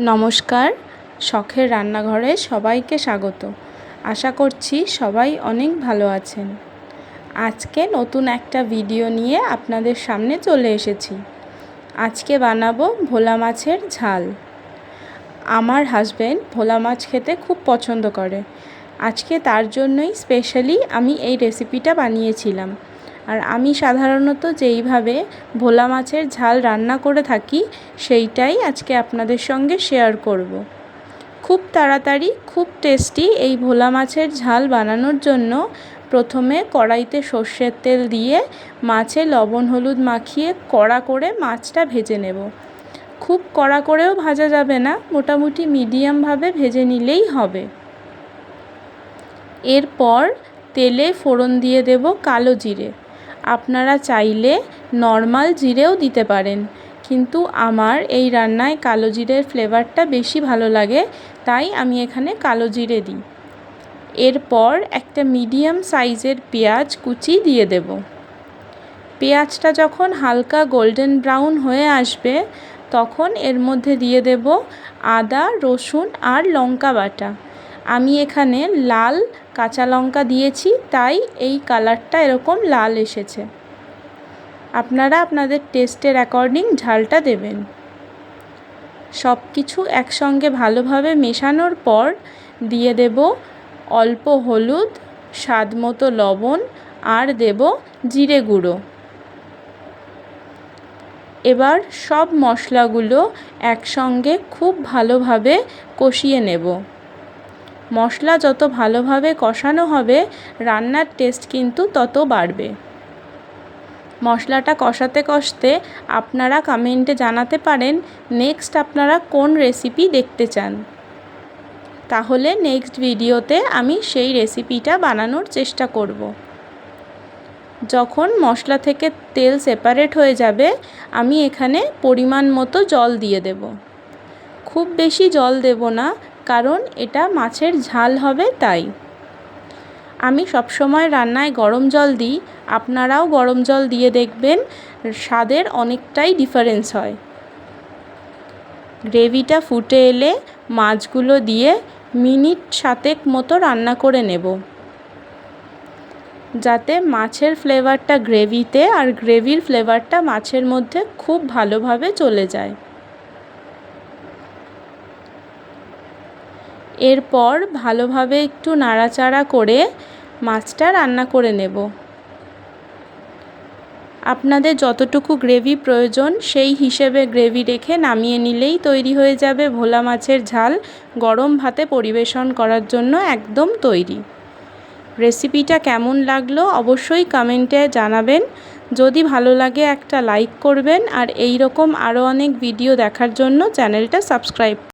নমস্কার, শখের রান্নাঘরে সবাইকে স্বাগত। আশা করছি সবাই অনেক ভালো আছেন। আজকে নতুন একটা ভিডিও নিয়ে আপনাদের সামনে চলে এসেছি। আজকে বানাবো ভোলা মাছের ঝাল। আমার হাজবেন্ড ভোলা মাছ খেতে খুব পছন্দ করে। আজকে তার জন্যই স্পেশালি আমি এই রেসিপিটা বানিয়েছিলাম। আর আমি সাধারণত যেইভাবে ভোলা মাছের ঝাল রান্না করে থাকি সেইটাই আজকে আপনাদের সঙ্গে শেয়ার করব। খুব তাড়াতাড়ি খুব টেস্টি এই ভোলা মাছের ঝাল বানানোর জন্য প্রথমে কড়াইতে সর্ষের তেল দিয়ে মাছে লবণ হলুদ মাখিয়ে কড়া করে মাছটা ভেজে নেব। খুব কড়া করেও ভাজা যাবে না, মোটামুটি মিডিয়ামভাবে ভেজে নিলেই হবে। এরপর তেলে ফোড়ন দিয়ে দেব কালো জিরে। আপনারা চাইলে নর্মাল জিরেও দিতে পারেন, কিন্তু আমার এই রান্নায় কালো জিরের ফ্লেভারটা বেশি ভালো লাগে, তাই আমি এখানে কালো জিরে দিই। এরপর একটা মিডিয়াম সাইজের পেঁয়াজ কুচি দিয়ে দেব। পেঁয়াজটা যখন হালকা গোল্ডেন ব্রাউন হয়ে আসবে তখন এর মধ্যে দিয়ে দেব আদা, রসুন আর লঙ্কা বাটা। আমি এখানে লাল কাঁচা লঙ্কা দিয়েছি, তাই এই কালারটা এরকম লাল এসেছে। আপনারা আপনাদের টেস্টের অ্যাকর্ডিং ঝালটা দেবেন। সব কিছু একসঙ্গে ভালোভাবে মেশানোর পর দিয়ে দেব অল্প হলুদ, স্বাদ মতো লবণ আর দেব জিরে গুঁড়ো। এবার সব মশলাগুলো একসঙ্গে খুব ভালোভাবে কষিয়ে নেব। মশলা যত ভালোভাবে কষানো হবে রান্নার টেস্ট কিন্তু তত বাড়বে। মশলাটা কষাতে কষতে আপনারা কমেন্টে জানাতে পারেন নেক্সট আপনারা কোন রেসিপি দেখতে চান। তাহলে নেক্সট ভিডিওতে আমি সেই রেসিপিটা বানানোর চেষ্টা করব। যখন মশলা থেকে তেল সেপারেট হয়ে যাবে আমি এখানে পরিমাণ মতো জল দিয়ে দেব। খুব বেশি জল দেব না, কারণ এটা মাছের ঝাল হবে তাই। আমি সবসময় রান্নায় গরম জল দিই, আপনারাও গরম জল দিয়ে দেখবেন, স্বাদের অনেকটাই ডিফারেন্স হয়। গ্রেভিটা ফুটে এলে মাছগুলো দিয়ে মিনিট 7 মতো রান্না করে নেব, যাতে মাছের ফ্লেভারটা গ্রেভিতে আর গ্রেভির ফ্লেভারটা মাছের মধ্যে খুব ভালোভাবে চলে যায়। এরপর ভালোভাবে একটু নাড়াচাড়া করে মাছটা রান্না করে নেব। আপনাদের যতটুকু গ্রেভি প্রয়োজন সেই হিসেবে গ্রেভি রেখে নামিয়ে নিলেই তৈরি হয়ে যাবে ভোলা মাছের ঝাল। গরম ভাতে পরিবেশন করার জন্য একদম তৈরি। রেসিপিটা কেমন লাগলো অবশ্যই কমেন্টে জানাবেন। যদি ভালো লাগে একটা লাইক করবেন, আর এই রকম আরও অনেক ভিডিও দেখার জন্য চ্যানেলটা সাবস্ক্রাইব